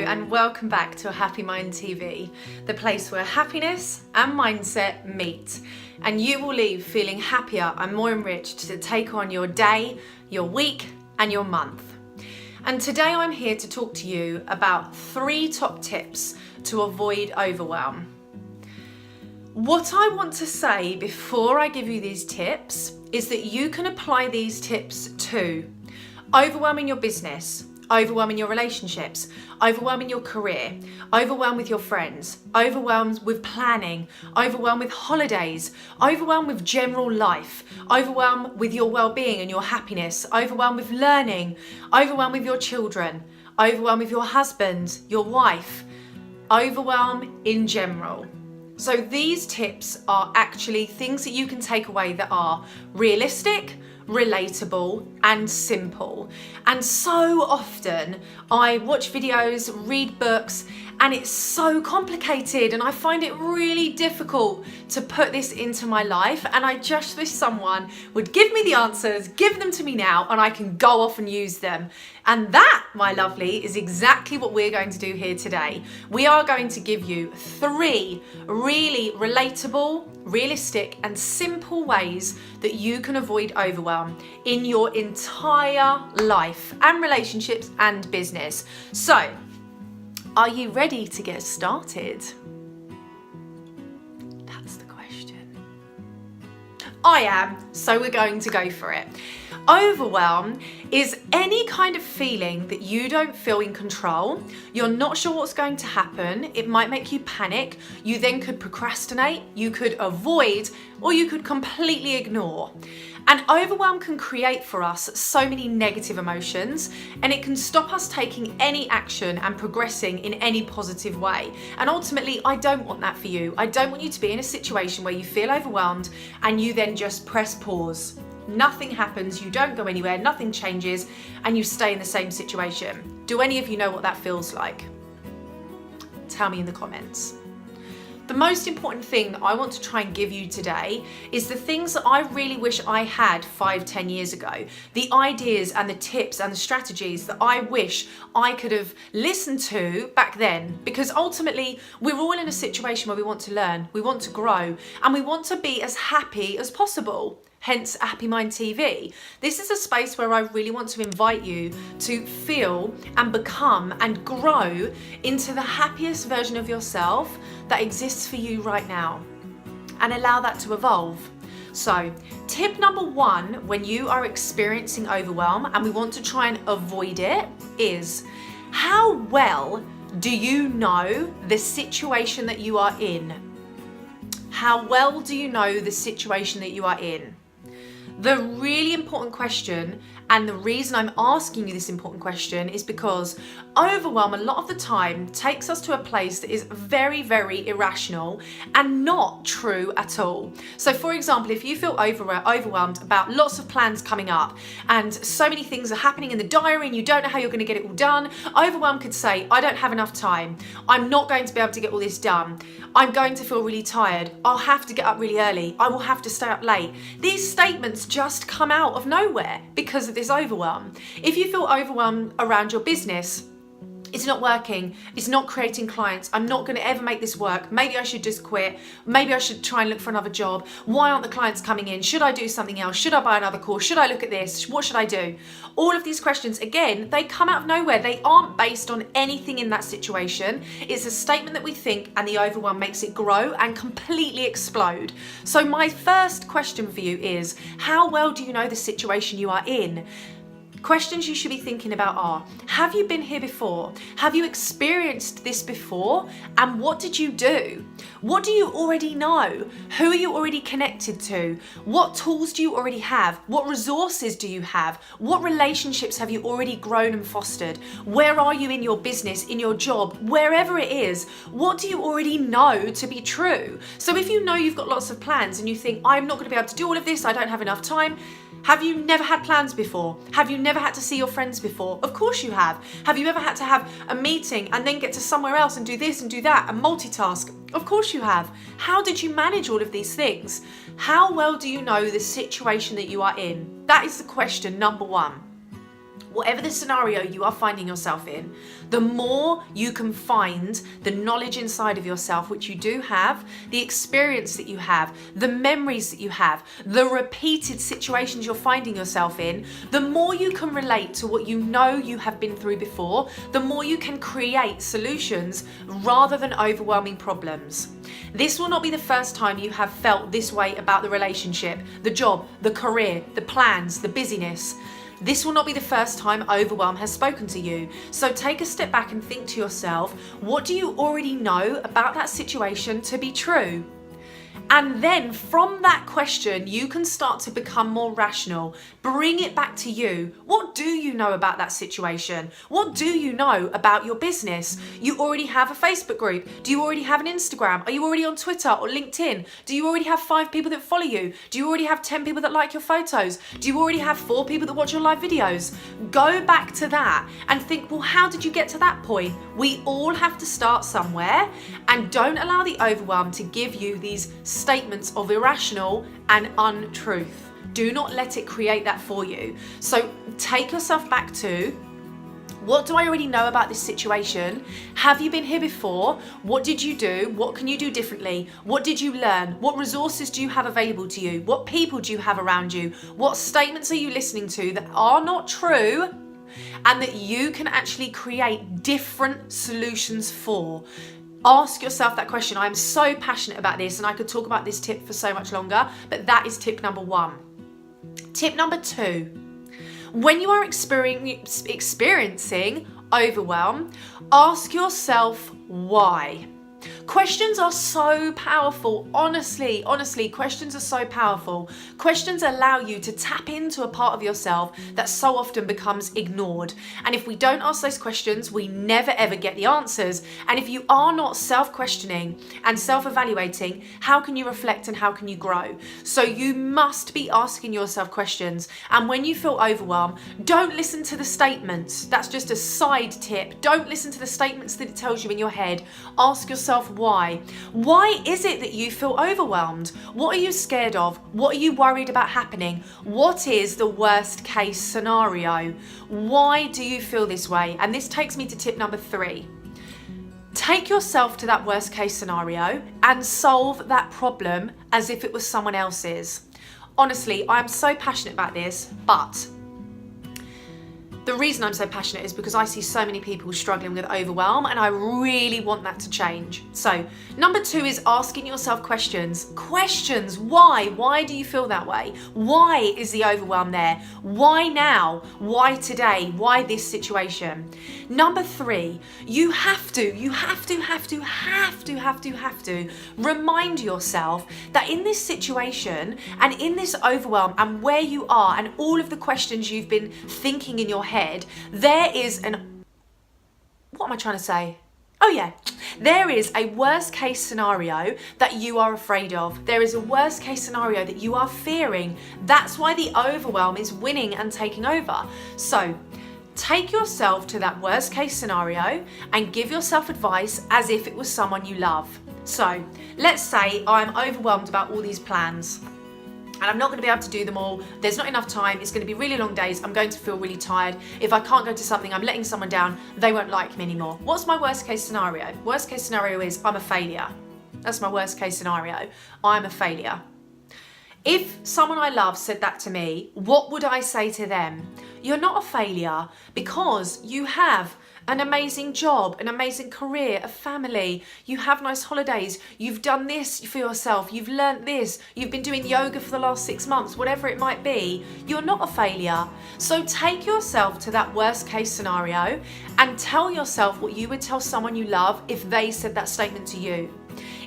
and welcome back to Happy Mind TV, the place where happiness and mindset meet, and you will leave feeling happier and more enriched to take on your day, your week and your month. And today I'm here to talk to you about 3 top tips to avoid overwhelm. What I want to say before I give you these tips is that you can apply these tips to overwhelm in your business, overwhelm in your relationships, overwhelm in your career, overwhelm with your friends, overwhelm with planning, overwhelm with holidays, overwhelm with general life, overwhelm with your well-being and your happiness, overwhelm with learning, overwhelm with your children, overwhelm with your husband, your wife, overwhelm in general. So these tips are actually things that you can take away that are realistic, relatable and simple. And so often I watch videos, read books, and it's so complicated and I find it really difficult to put this into my life, and I just wish someone would give me the answers, give them to me now, and I can go off and use them. And that, my lovely, is exactly what we're going to do here today. We are going to give you 3 really relatable, realistic and simple ways that you can avoid overwhelm in your entire life and relationships and business. So, are you ready to get started? That's the question. I am, so we're going to go for it. Overwhelm is any kind of feeling that you don't feel in control. You're not sure what's going to happen. It might make you panic. You then could procrastinate, you could avoid, or you could completely ignore. And overwhelm can create for us so many negative emotions, and it can stop us taking any action and progressing in any positive way. And ultimately, I don't want that for you. I don't want you to be in a situation where you feel overwhelmed and you then just press pause. Nothing happens, you don't go anywhere, nothing changes, and you stay in the same situation. Do any of you know what that feels like? Tell me in the comments. The most important thing that I want to try and give you today is the things that I really wish I had 5-10 years ago. The ideas and the tips and the strategies that I wish I could have listened to back then. Because ultimately, we're all in a situation where we want to learn, we want to grow, and we want to be as happy as possible. Hence Happy Mind TV. This is a space where I really want to invite you to feel and become and grow into the happiest version of yourself that exists for you right now, and allow that to evolve. So, tip number 1 when you are experiencing overwhelm and we want to try and avoid it is, how well do you know the situation that you are in? How well do you know the situation that you are in? The really important question, and the reason I'm asking you this important question, is because overwhelm a lot of the time takes us to a place that is very, very irrational and not true at all. So for example, if you feel overwhelmed about lots of plans coming up and so many things are happening in the diary and you don't know how you're going to get it all done, overwhelm could say, I don't have enough time. I'm not going to be able to get all this done. I'm going to feel really tired. I'll have to get up really early. I will have to stay up late. These statements just come out of nowhere because of this overwhelm. If you feel overwhelmed around your business, it's not working, it's not creating clients, I'm not going to ever make this work, maybe I should just quit, maybe I should try and look for another job, why aren't the clients coming in, should I do something else, should I buy another course, should I look at this, what should I do? All of these questions, again, they come out of nowhere. They aren't based on anything in that situation. It's a statement that we think, and the overwhelm makes it grow and completely explode. So my first question for you is, how well do you know the situation you are in? Questions you should be thinking about are, have you been here before? Have you experienced this before? And what did you do? What do you already know? Who are you already connected to? What tools do you already have? What resources do you have? What relationships have you already grown and fostered? Where are you in your business, in your job, wherever it is? What do you already know to be true? So if you know you've got lots of plans and you think, I'm not going to be able to do all of this, I don't have enough time, have you never had plans before? Have you never had to see your friends before? Of course you have. Have you ever had to have a meeting and then get to somewhere else and do this and do that and multitask? Of course you have. How did you manage all of these things? How well do you know the situation that you are in? That is the question number 1. Whatever the scenario you are finding yourself in, the more you can find the knowledge inside of yourself, which you do have, the experience that you have, the memories that you have, the repeated situations you're finding yourself in, the more you can relate to what you know you have been through before, the more you can create solutions rather than overwhelming problems. This will not be the first time you have felt this way about the relationship, the job, the career, the plans, the busyness. This will not be the first time overwhelm has spoken to you. So take a step back and think to yourself, what do you already know about that situation to be true? And then from that question, you can start to become more rational. Bring it back to you. What do you know about that situation? What do you know about your business? You already have a Facebook group. Do you already have an Instagram? Are you already on Twitter or LinkedIn? Do you already have 5 people that follow you? Do you already have 10 people that like your photos? Do you already have 4 people that watch your live videos? Go back to that and think, well, how did you get to that point? We all have to start somewhere, and don't allow the overwhelm to give you these statements of irrational and untruth. Do not let it create that for you. So take yourself back to, what do I already know about this situation? Have you been here before? What did you do? What can you do differently? What did you learn? What resources do you have available to you? What people do you have around you? What statements are you listening to that are not true and that you can actually create different solutions for? Ask yourself that question. I'm so passionate about this, and I could talk about this tip for so much longer, but that is tip number 1. Tip number 2, when you are experiencing overwhelm, ask yourself why. Questions are so powerful. Honestly, questions are so powerful. Questions allow you to tap into a part of yourself that so often becomes ignored. And if we don't ask those questions, we never ever get the answers. And if you are not self-questioning and self-evaluating, how can you reflect and how can you grow? So you must be asking yourself questions. And when you feel overwhelmed, don't listen to the statements. That's just a side tip. Don't listen to the statements that it tells you in your head. Ask yourself why. Why is it that you feel overwhelmed? What are you scared of? What are you worried about happening? What is the worst case scenario? Why do you feel this way? And this takes me to tip number 3. Take yourself to that worst case scenario and solve that problem as if it was someone else's. Honestly, I am so passionate about this, but the reason I'm so passionate is because I see so many people struggling with overwhelm, and I really want that to change. So, number 2 is asking yourself questions. Questions. Why? Why do you feel that way? Why is the overwhelm there? Why now? Why today? Why this situation? Number 3, you have to remind yourself that in this situation and in this overwhelm and where you are and all of the questions you've been thinking in your head, there is what am I trying to say? Oh yeah, there is a worst case scenario that you are afraid of. There is a worst case scenario that you are fearing. That's why the overwhelm is winning and taking over. So take yourself to that worst case scenario and give yourself advice as if it was someone you love. So let's say I'm overwhelmed about all these plans, and I'm not going to be able to do them all. There's not enough time. It's going to be really long days. I'm going to feel really tired. If I can't go to something, I'm letting someone down. They won't like me anymore. What's my worst case scenario? Worst case scenario is I'm a failure. That's my worst case scenario. I'm a failure. If someone I love said that to me, what would I say to them? You're not a failure because you have an amazing job, an amazing career, a family, you have nice holidays, you've done this for yourself, you've learnt this, you've been doing yoga for the last 6 months, whatever it might be. You're not a failure. So take yourself to that worst case scenario and tell yourself what you would tell someone you love if they said that statement to you.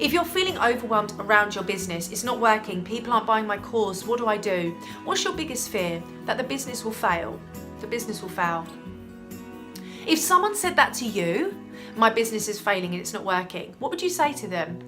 If you're feeling overwhelmed around your business, it's not working, people aren't buying my course, what do I do? What's your biggest fear? That the business will fail. The business will fail. If someone said that to you, my business is failing and it's not working, what would you say to them?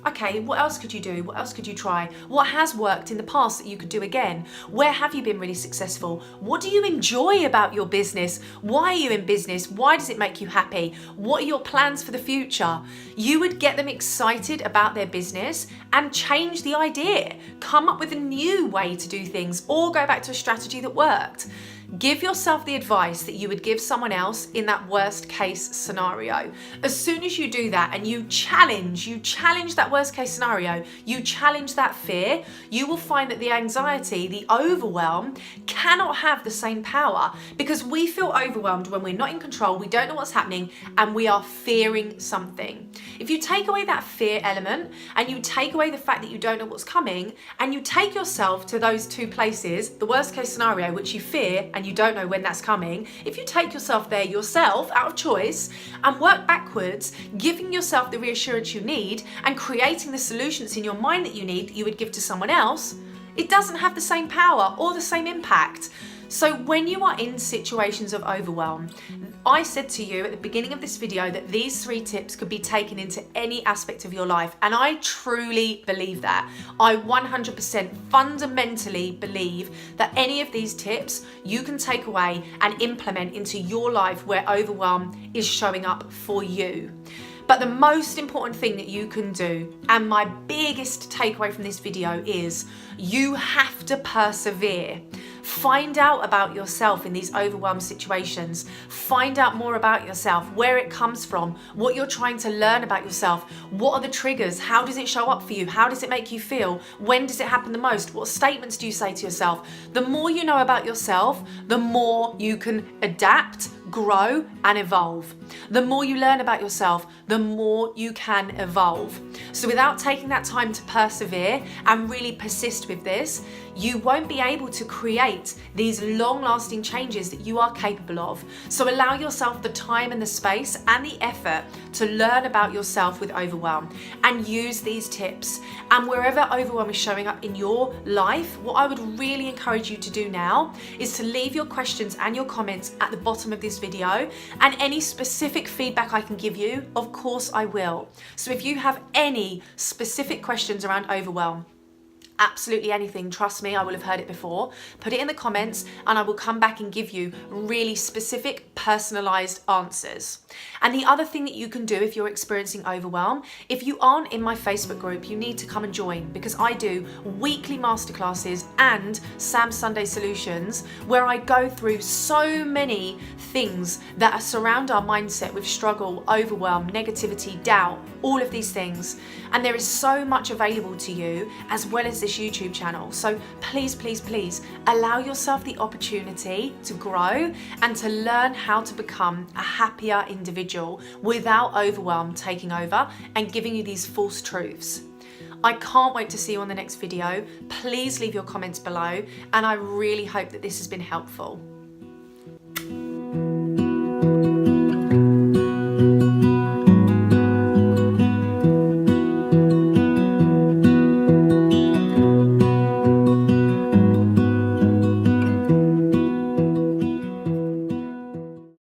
Okay, what else could you do? What else could you try? What has worked in the past that you could do again? Where have you been really successful? What do you enjoy about your business? Why are you in business? Why does it make you happy? What are your plans for the future? You would get them excited about their business and change the idea. Come up with a new way to do things or go back to a strategy that worked. Give yourself the advice that you would give someone else in that worst case scenario. As soon as you do that and you challenge that worst case scenario, you challenge that fear, you will find that the anxiety, the overwhelm, cannot have the same power, because we feel overwhelmed when we're not in control, we don't know what's happening, and we are fearing something. If you take away that fear element and you take away the fact that you don't know what's coming, and you take yourself to those two places, the worst case scenario, which you fear and you don't know when that's coming, if you take yourself there yourself out of choice and work backwards, giving yourself the reassurance you need and creating the solutions in your mind that you need that you would give to someone else, it doesn't have the same power or the same impact. So when you are in situations of overwhelm, I said to you at the beginning of this video that these 3 tips could be taken into any aspect of your life, and I truly believe that. I 100% fundamentally believe that any of these tips you can take away and implement into your life where overwhelm is showing up for you. But the most important thing that you can do, and my biggest takeaway from this video, is you have to persevere. Find out about yourself in these overwhelmed situations. Find out more about yourself, where it comes from, what you're trying to learn about yourself. What are the triggers? How does it show up for you? How does it make you feel? When does it happen the most? What statements do you say to yourself? The more you know about yourself, the more you can adapt, grow, and evolve. The more you learn about yourself, the more you can evolve. So without taking that time to persevere and really persist with this, you won't be able to create these long-lasting changes that you are capable of. So allow yourself the time and the space and the effort to learn about yourself with overwhelm, and use these tips. And wherever overwhelm is showing up in your life, what I would really encourage you to do now is to leave your questions and your comments at the bottom of this video, and any specific feedback I can give you, of course I will. So if you have any specific questions around overwhelm, absolutely anything, trust me, I will have heard it before, put it in the comments and I will come back and give you really specific, personalized answers. And the other thing that you can do if you're experiencing overwhelm, if you aren't in my Facebook group, you need to come and join, because I do weekly masterclasses and Sam Sunday Solutions where I go through so many things that surround our mindset with struggle, overwhelm, negativity, doubt, all of these things. And there is so much available to you, as well as this YouTube channel. So please, please, please allow yourself the opportunity to grow and to learn how to become a happier individual without overwhelm taking over and giving you these false truths. I can't wait to see you on the next video. Please leave your comments below, and I really hope that this has been helpful.